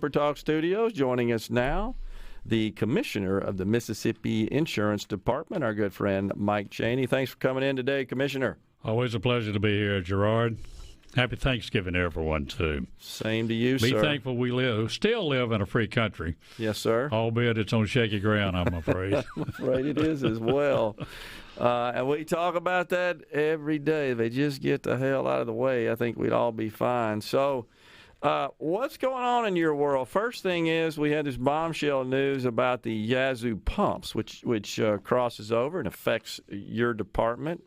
SuperTalk Studios. Joining us now, the Commissioner of the Mississippi Insurance Department, our good friend Mike Chaney. Thanks for coming in today, Commissioner. Always a pleasure to be here, Gerard. Happy Thanksgiving, everyone, too. Same to you, Be sir. Be thankful we still live in a free country. Yes, sir. Albeit it's on shaky ground, I'm afraid. I'm afraid it is as well. And we talk about that every day. If they just get the hell out of the way, I think we'd all be fine. So what's going on in your world? First thing is we had this bombshell news about the Yazoo Pumps, which crosses over and affects your department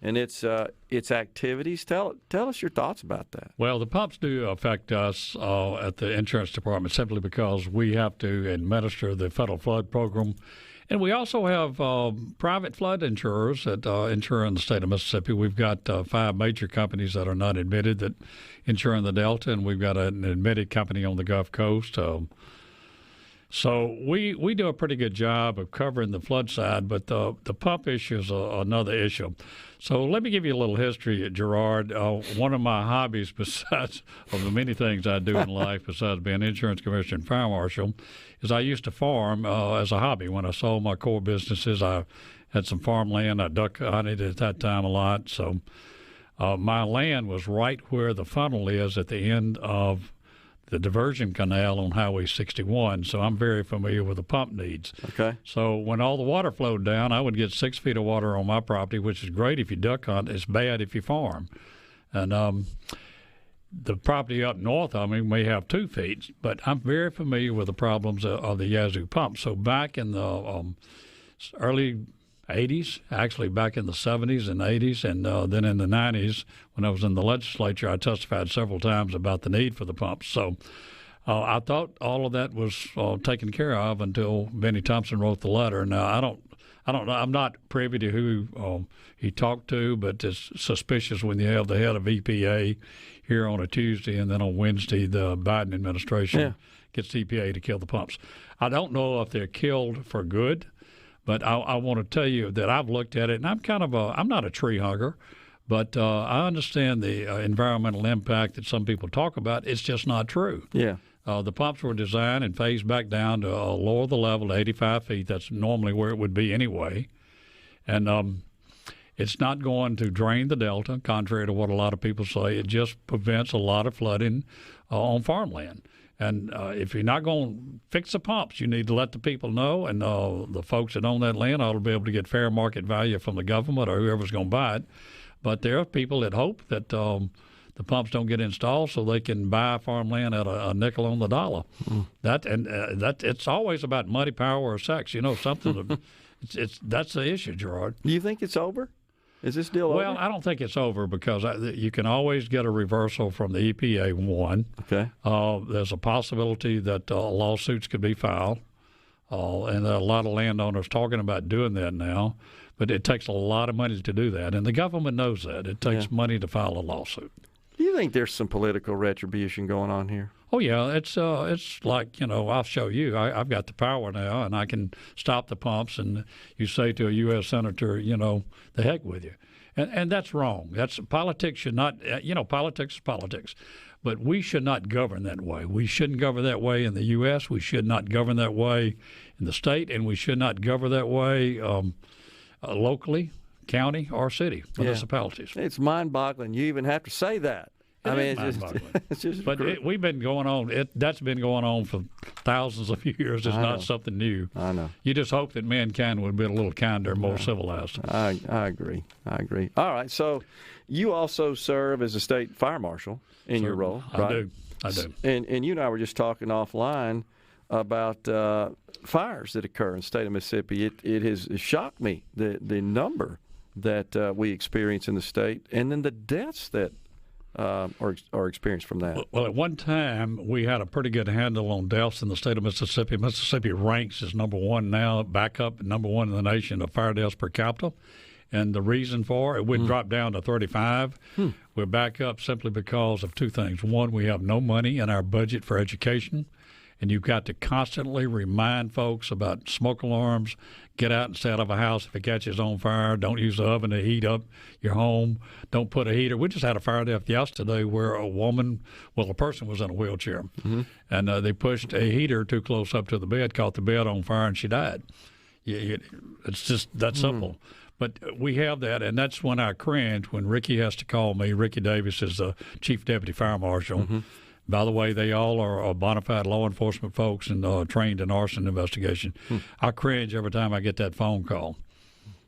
and its activities. Tell us your thoughts about that. Well, the pumps do affect us at the insurance department simply because we have to administer the federal flood program. And we also have private flood insurers that insure in the state of Mississippi. We've got 5 major companies that are not admitted that insure in the Delta, and we've got an admitted company on the Gulf Coast. So we do a pretty good job of covering the flood side, but the pump issue is another issue. So let me give you a little history, Gerard. One of my hobbies, besides of the many things I do in life, besides being insurance commissioner and fire marshal, is I used to farm as a hobby. When I sold my core businesses, I had some farmland. I duck hunted at that time a lot. So my land was right where the funnel is at the end of the diversion canal on Highway 61, so I'm very familiar with the pump needs. Okay. So when all the water flowed down, I would get 6 feet of water on my property, which is great if you duck hunt. It's bad if you farm. And the property up north of me may have 2 feet, but I'm very familiar with the problems of the Yazoo pump. So back in the early 80s, actually back in the 70s and 80s, and then in the 90s, when I was in the legislature, I testified several times about the need for the pumps. So I thought all of that was taken care of until Benny Thompson wrote the letter. Now I don't know. I'm not privy to who he talked to, but it's suspicious when you have the head of EPA here on a Tuesday, and then on Wednesday the Biden administration gets EPA to kill the pumps. I don't know if they're killed for good. But I want to tell you that I've looked at it, and I'm not a tree hugger, but I understand the environmental impact that some people talk about. It's just not true. Yeah. The pumps were designed and phased back down to lower the level to 85 feet. That's normally where it would be anyway. And it's not going to drain the Delta, contrary to what a lot of people say. It just prevents a lot of flooding on farmland. And if you're not going to fix the pumps, you need to let the people know, and the folks that own that land ought to be able to get fair market value from the government or whoever's going to buy it. But there are people that hope that the pumps don't get installed so they can buy farmland at a nickel on the dollar. It's always about money, power, or sex. You know, something. That's the issue, Gerard. Do you think it's over? Is this deal over? Well, I don't think it's over because you can always get a reversal from the EPA, one. Okay. There's a possibility that lawsuits could be filed, and there are a lot of landowners talking about doing that now, but it takes a lot of money to do that, and the government knows that. It takes money to file a lawsuit. Do you think there's some political retribution going on here? Oh, yeah. It's like, I'll show you. I've got the power now, and I can stop the pumps, and you say to a U.S. senator, the heck with you. And that's wrong. Politics should not, politics is politics. But we should not govern that way. We shouldn't govern that way in the U.S. We should not govern that way in the state, and we should not govern that way locally, county, or city, municipalities. It's mind-boggling. You even have to say that. It's just but we've been going on. That's been going on for thousands of years. It's not something new. I know. You just hope that mankind would be a little kinder, more civilized. I agree. All right. So you also serve as a state fire marshal in your role, right? I do. And you and I were just talking offline about fires that occur in the state of Mississippi. It has shocked me, the number that we experience in the state, and then the deaths that or experienced from that? Well, at one time, we had a pretty good handle on deaths in the state of Mississippi. Mississippi ranks as number one now, back up number one in the nation of fire deaths per capita. And the reason for it would drop down to 35. We're back up simply because of two things. One, we have no money in our budget for education. and you've got to constantly remind folks about smoke alarms. Get out and stay out of a house if it catches on fire. Don't use the oven to heat up your home. Don't put a heater. We just had a fire death yesterday where a person was in a wheelchair, and they pushed a heater too close up to the bed, caught the bed on fire, and she died. It's just that simple. But we have that, and that's when I cringe when Ricky has to call me. Ricky Davis is the Chief Deputy Fire Marshal. By the way, they all are bona fide law enforcement folks and trained in arson investigation. I cringe every time I get that phone call.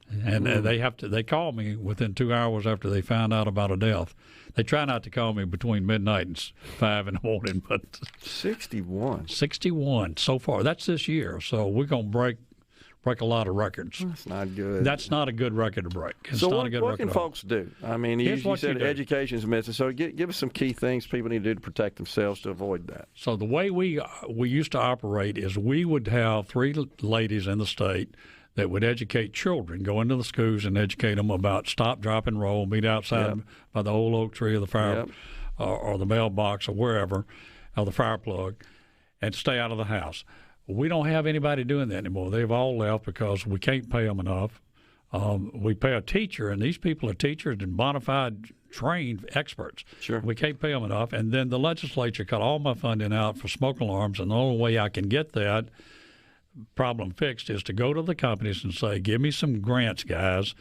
And they call me within 2 hours after they found out about a death. They try not to call me between midnight and 5 in the morning, but 61 so far. That's this year. So we're going to break a lot of records. That's not good. That's not a good record to break. It's so not a good what record can folks do? I mean, you said education's missing. So give us some key things people need to do to protect themselves to avoid that. So the way we used to operate is we would have 3 ladies in the state that would educate children, go into the schools and educate them about stop, drop, and roll, meet outside by the old oak tree or the fire or the mailbox or wherever, or the fire plug, and stay out of the house. We don't have anybody doing that anymore. They've all left because we can't pay them enough. We pay a teacher, and these people are teachers and bona fide trained experts. Sure. We can't pay them enough. And then the legislature cut all my funding out for smoke alarms, and the only way I can get that problem fixed is to go to the companies and say, give me some grants, guys,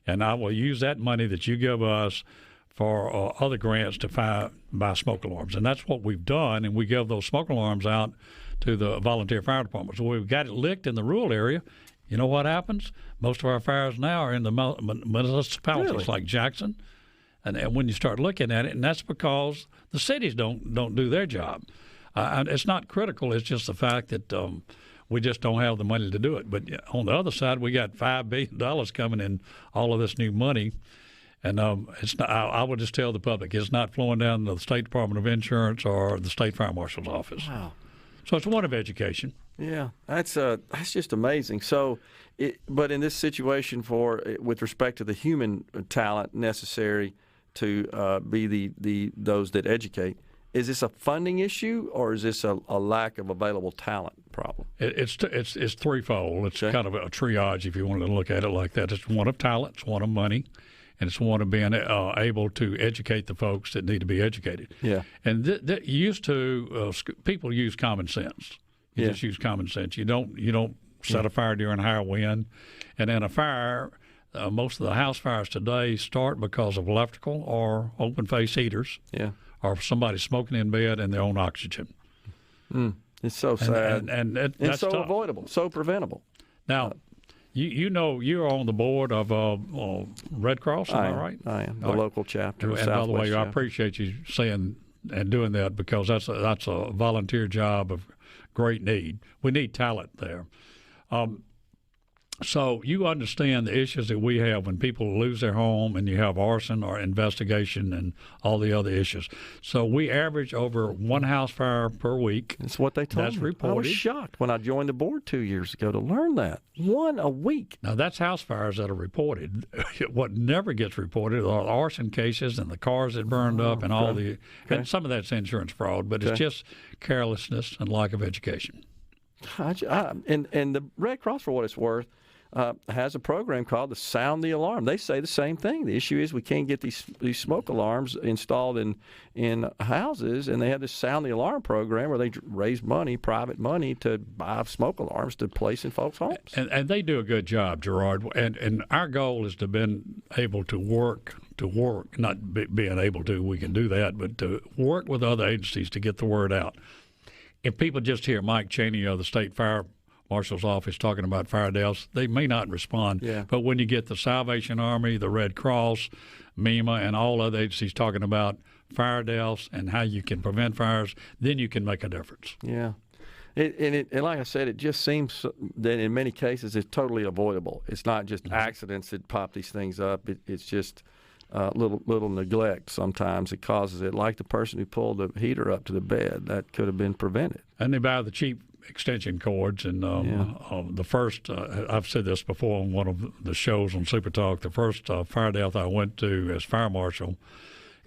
and I will use that money that you give us for other grants to buy smoke alarms. And that's what we've done, and we give those smoke alarms out to the volunteer fire departments. So we've got it licked in the rural area. You know what happens? Most of our fires now are in the municipalities like Jackson. And when you start looking at it, and that's because the cities don't do their job. It's not critical. It's just the fact that we just don't have the money to do it. But on the other side, we got $5 billion coming in, all of this new money. And it's not, I would just tell the public, it's not flowing down to the State Department of Insurance or the State Fire Marshal's office. Wow. So it's one of education. Yeah, that's just amazing. So, but in this situation, with respect to the human talent necessary to be those that educate, is this a funding issue or is this a lack of available talent problem? It's threefold. It's kind of a triage, if you want to look at it like that. It's one of talent, it's one of money, and it's one of being able to educate the folks that need to be educated. Yeah. And people use common sense. You just use common sense. You don't set a fire during high wind. And in a fire, most of the house fires today start because of electrical or open face heaters. Yeah. Or somebody smoking in bed and their own oxygen. It's so sad. And that's so tough. Avoidable, so preventable. Now, you know you're on the board of Red Cross, am I right? I am, the local chapter. And by the way, I appreciate you saying and doing that because that's a volunteer job of great need. We need talent there. So you understand the issues that we have when people lose their home and you have arson or investigation and all the other issues. So we average over one house fire per week. That's what they told me. That's reported. I was shocked when I joined the board 2 years ago to learn that. One a week. Now, that's house fires that are reported. What never gets reported are arson cases and the cars that burned up and all the – and some of that's insurance fraud, but it's just carelessness and lack of education. And the Red Cross, for what it's worth, has a program called the Sound the Alarm. They say the same thing. The issue is we can't get these smoke alarms installed in houses, and they have this Sound the Alarm program where they raise money, private money, to buy smoke alarms to place in folks' homes. And they do a good job, Gerard. And our goal is to be able to work, not being able to, we can do that, but to work with other agencies to get the word out. If people just hear Mike Chaney of the State Fire Marshal's office talking about fire deaths, they may not respond. Yeah. But when you get the Salvation Army, the Red Cross, MEMA, and all other agencies talking about fire deaths and how you can prevent fires, then you can make a difference. Yeah. And like I said, it just seems that in many cases it's totally avoidable. It's not just accidents that pop these things up. It's just little neglect sometimes that causes it, like the person who pulled the heater up to the bed. That could have been prevented. And they buy the cheap extension cords, and the first I've said this before on one of the shows on SuperTalk, the first fire death I went to as fire marshal,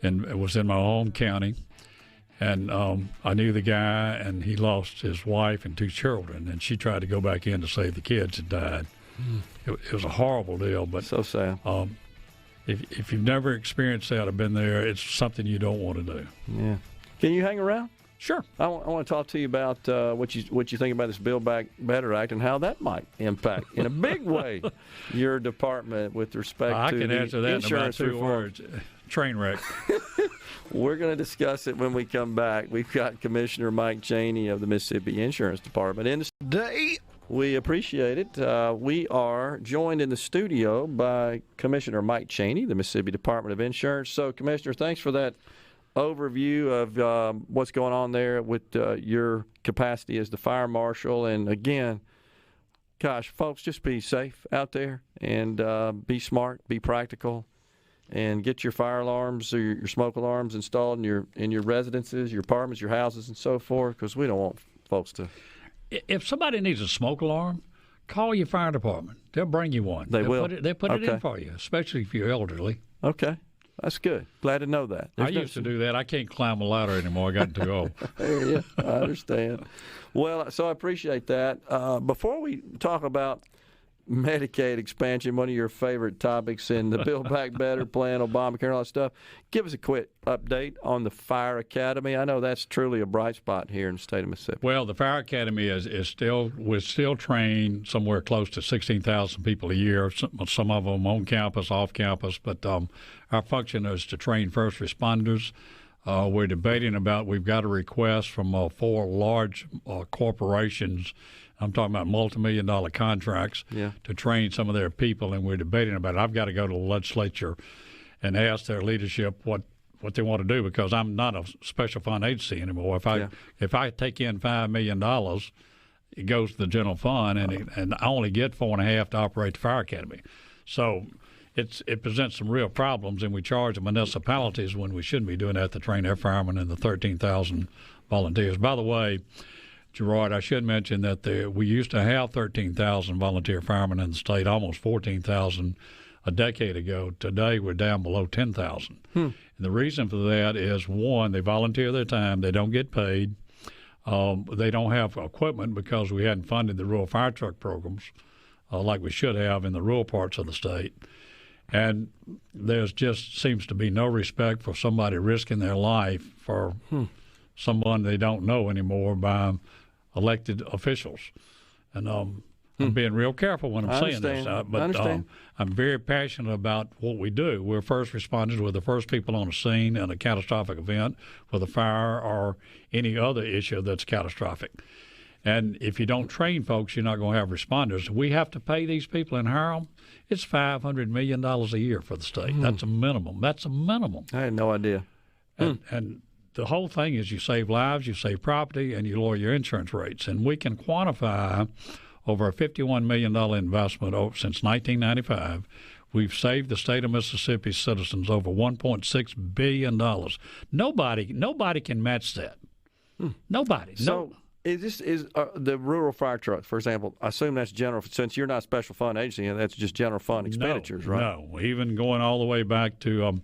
and it was in my home county, And I knew the guy, and he lost his wife and 2 children, and she tried to go back in to save the kids and died. It was a horrible deal. But so sad. If you've never experienced that or been there, it's something you don't want to do. Yeah. Can you hang around? Sure. I want to talk to you about what you think about this Build Back Better Act and how that might impact in a big way your department with respect to the insurance reform. I can answer that in about 2 words. Train wreck. We're going to discuss it when we come back. We've got Commissioner Mike Chaney of the Mississippi Insurance Department in the day. We appreciate it. We are joined in the studio by Commissioner Mike Chaney, the Mississippi Department of Insurance. So, Commissioner, thanks for that overview of what's going on there with your capacity as the fire marshal. And again, gosh, folks, just be safe out there and be smart, be practical, and get your fire alarms or your smoke alarms installed in your residences, your apartments, your houses, and so forth, because we don't want folks to. If somebody needs a smoke alarm, call your fire department. They'll bring you one. They'll will. They'll put okay. it in for you, especially if you're elderly. Okay. That's good. Glad to know that. I used to do that. I can't climb a ladder anymore. I got too old. Yeah, I understand. Well, so I appreciate that. Before we talk about Medicaid expansion, one of your favorite topics in the Build Back Better plan, Obamacare, and all that stuff, give us a quick update on the Fire Academy. I know that's truly a bright spot here in the state of Mississippi. Well, the Fire Academy we still train somewhere close to 16,000 people a year, some of them on campus, off campus, but our function is to train first responders. We're debating we've got a request from 4 large corporations. I'm talking about multi-million-dollar contracts to train some of their people, and we're debating about it. I've got to go to the legislature and ask their leadership what they want to do, because I'm not a special fund agency anymore. If I take in $5 million, it goes to the general fund, and I only get 4.5 to operate the Fire Academy. So it presents some real problems, and we charge the municipalities when we shouldn't be doing that to train their firemen and the 13,000 volunteers. By the way, Gerard, I should mention that we used to have 13,000 volunteer firemen in the state, almost 14,000 a decade ago. Today, we're down below 10,000. And the reason for that is, one, they volunteer their time. They don't get paid. They don't have equipment because we hadn't funded the rural fire truck programs like we should have in the rural parts of the state. And there's just seems to be no respect for somebody risking their life for someone they don't know anymore by elected officials. And I'm being real careful when I'm saying this. But I'm very passionate about what we do. We're first responders. We're the first people on the scene in a catastrophic event with a fire or any other issue that's catastrophic. And if you don't train folks, you're not going to have responders. We have to pay these people and hire them. It's $500 million a year for the state. That's a minimum. I had no idea. And the whole thing is you save lives, you save property, and you lower your insurance rates. And we can quantify over a $51 million investment since 1995. We've saved the state of Mississippi's citizens over $1.6 billion. Nobody can match that. Nobody. So is the rural fire trucks, for example, I assume that's general, since you're not a special fund agency, that's just general fund expenditures, right? No, even going all the way back to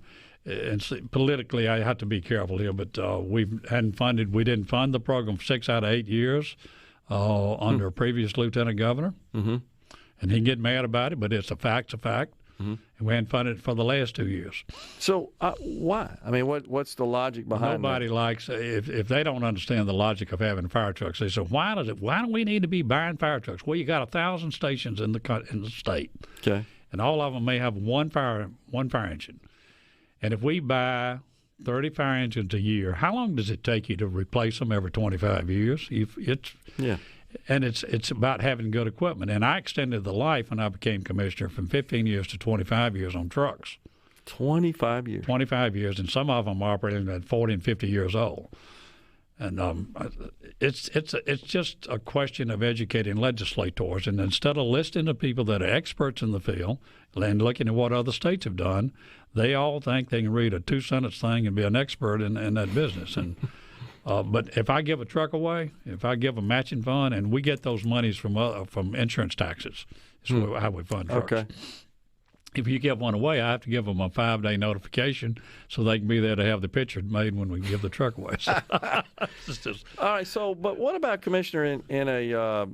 and politically, I have to be careful here, but we didn't fund the program 6 out of 8 years under a previous lieutenant governor. And he can get mad about it, but it's a fact. And we hadn't funded it for the last 2 years. So why? I mean, what's the logic behind Nobody likes, if they don't understand the logic of having fire trucks, they say, why do we need to be buying fire trucks? Well, you got 1,000 stations in the state. Okay. And all of them may have one fire engine. And if we buy 30 fire engines a year, how long does it take you to replace them every 25 years? And it's about having good equipment. And I extended the life when I became commissioner from 15 years to 25 years on trucks. 25 years? 25 years, and some of them are operating at 40 and 50 years old. And it's just a question of educating legislators. And instead of listening to people that are experts in the field and looking at what other states have done, they all think they can read a 2-sentence thing and be an expert in that business. And but if I give a truck away, if I give a matching fund, and we get those monies from insurance taxes, is how we fund trucks. Okay. if you give one away, I have to give them a 5-day notification so they can be there to have the picture made when we give the truck away. So, all right. So, but what about, Commissioner, in a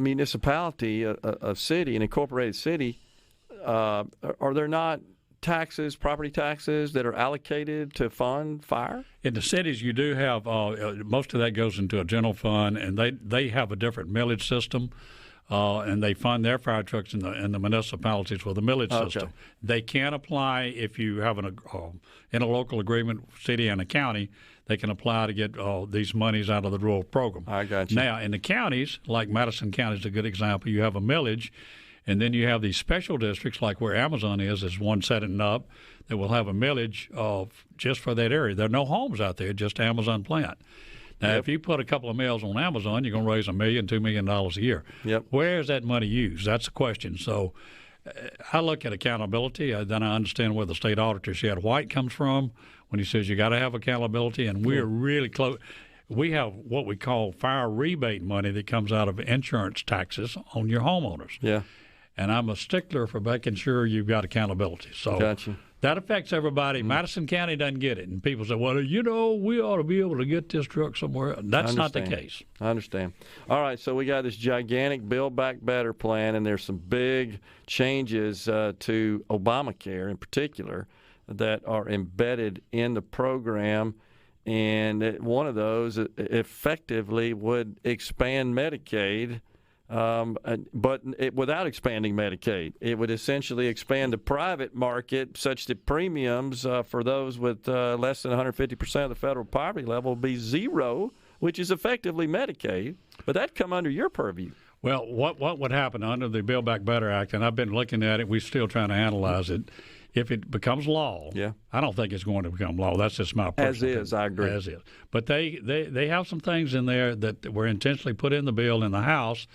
municipality, a city, an incorporated city? Are there not taxes, property taxes, that are allocated to fund fire? In the cities, you do have most of that goes into a general fund, and they have a different millage system. And they fund their fire trucks in the municipalities with a millage system. They can apply if you have in a local agreement, city and a county. They can apply to get these monies out of the rural program. I got you. Now, in the counties, like Madison County is a good example, you have a millage, and then you have these special districts, like where Amazon is one setting up, that will have a millage just for that area. There are no homes out there, just Amazon plant. Now, if you put a couple of mills on Amazon, you're going to raise $1 million, $2 million a year. Where is that money used? That's the question. So I look at accountability. Then I understand where the state auditor, Chad White, comes from when he says you got to have accountability, and we're really close. We have what we call fire rebate money that comes out of insurance taxes on your homeowners. Yeah. And I'm a stickler for making sure you've got accountability. So gotcha. That affects everybody. Madison County doesn't get it. And people say, well, we ought to be able to get this truck somewhere. That's not the case. I understand. All right, so we got this gigantic Build Back Better plan, and there's some big changes to Obamacare in particular that are embedded in the program. And one of those effectively would expand Medicaid. But without expanding Medicaid, it would essentially expand the private market such that premiums for those with less than 150% of the federal poverty level will be zero, which is effectively Medicaid. But that'd come under your purview. Well, what would happen under the Build Back Better Act, and I've been looking at it, we're still trying to analyze it. If it becomes law, I don't think it's going to become law. That's just my personal opinion. As is, I agree. As is. But they have some things in there that were intentionally put in the bill in the House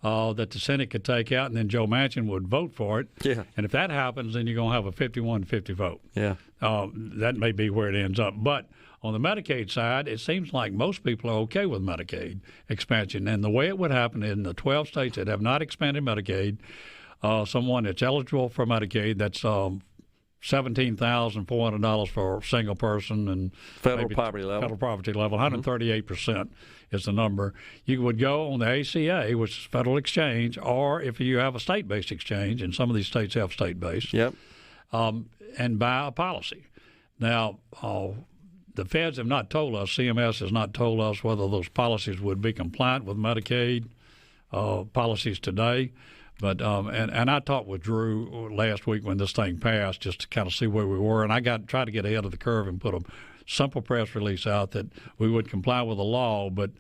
that the Senate could take out, and then Joe Manchin would vote for it. Yeah. And if that happens, then you're going to have a 51-50 vote. Yeah. That may be where it ends up. But on the Medicaid side, it seems like most people are okay with Medicaid expansion. And the way it would happen in the 12 states that have not expanded Medicaid, someone that's eligible for Medicaid, that's $17,400 for a single person, and federal poverty level. 138% is the number. You would go on the ACA, which is federal exchange, or if you have a state-based exchange, and some of these states have state-based, and buy a policy. Now, the feds have not told us, CMS has not told us whether those policies would be compliant with Medicaid policies today. But and I talked with Drew last week when this thing passed just to kind of see where we were, and I tried to get ahead of the curve and put a simple press release out that we would comply with the law, but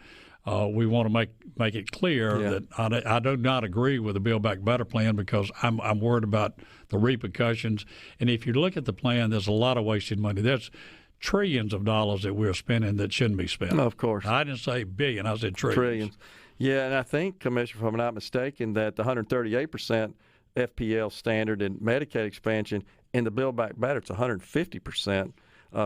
we want to make it clear that I do not agree with the Build Back Better plan because I'm worried about the repercussions. And if you look at the plan, there's a lot of wasted money. There's trillions of dollars that we're spending that shouldn't be spent. Of course. I didn't say billion, I said trillions. Yeah, and I think, Commissioner, if I'm not mistaken, that the 138% FPL standard in Medicaid expansion in the Build Back Better, it's 150%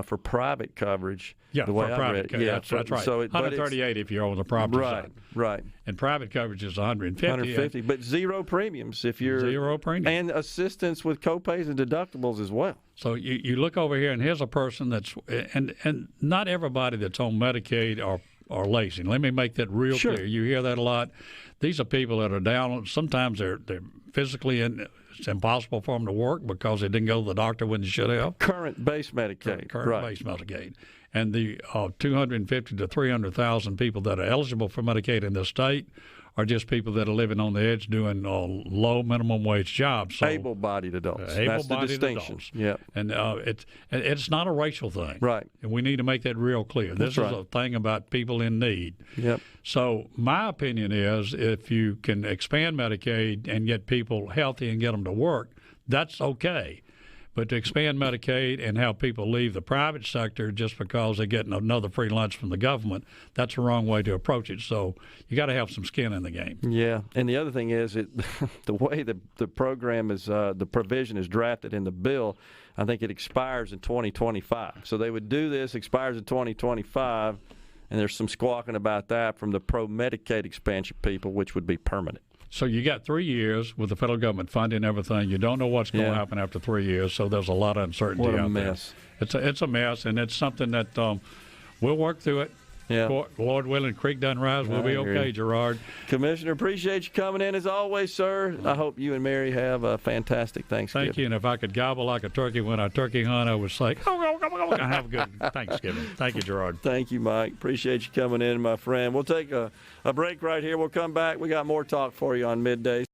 for private coverage. Yeah, the way for I private read it. coverage. Yeah, that's right. So 138 if you're on the property side. Right. And private coverage is 150. 150, but zero premiums if you're zero premium, and assistance with copays and deductibles as well. So you look over here, and here's a person that's and not everybody that's on Medicaid are lazy. Let me make that real clear. You hear that a lot. These are people that are down. Sometimes they're physically it's impossible for them to work because they didn't go to the doctor when they should have. Current base Medicaid. Current base Medicaid. And the 250 to 300,000 people that are eligible for Medicaid in this state are just people that are living on the edge doing low minimum wage jobs. So, able-bodied adults. That's the distinction. Yeah. And it's not a racial thing. Right. And we need to make that real clear. This is a thing about people in need. Yep. So my opinion is if you can expand Medicaid and get people healthy and get them to work, that's okay. But to expand Medicaid and have people leave the private sector just because they're getting another free lunch from the government, that's the wrong way to approach it. So you got to have some skin in the game. Yeah, and the other thing is the way the program is, the provision is drafted in the bill, I think it expires in 2025. So they would do this, expires in 2025, and there's some squawking about that from the pro-Medicaid expansion people, which would be permanent. So you got 3 years with the federal government funding everything. You don't know what's going to happen after 3 years, so there's a lot of uncertainty What a out mess. there. It's a mess, and it's something that we'll work through it. Yeah. Lord willing, creek doesn't rise. We'll be okay, Gerard. Commissioner, appreciate you coming in as always, sir. I hope you and Mary have a fantastic Thanksgiving. Thank you. And if I could gobble like a turkey when I turkey hunt, I would say, have a good Thanksgiving. Thank you, Gerard. Thank you, Mike. Appreciate you coming in, my friend. We'll take a break right here. We'll come back. We got more talk for you on Middays.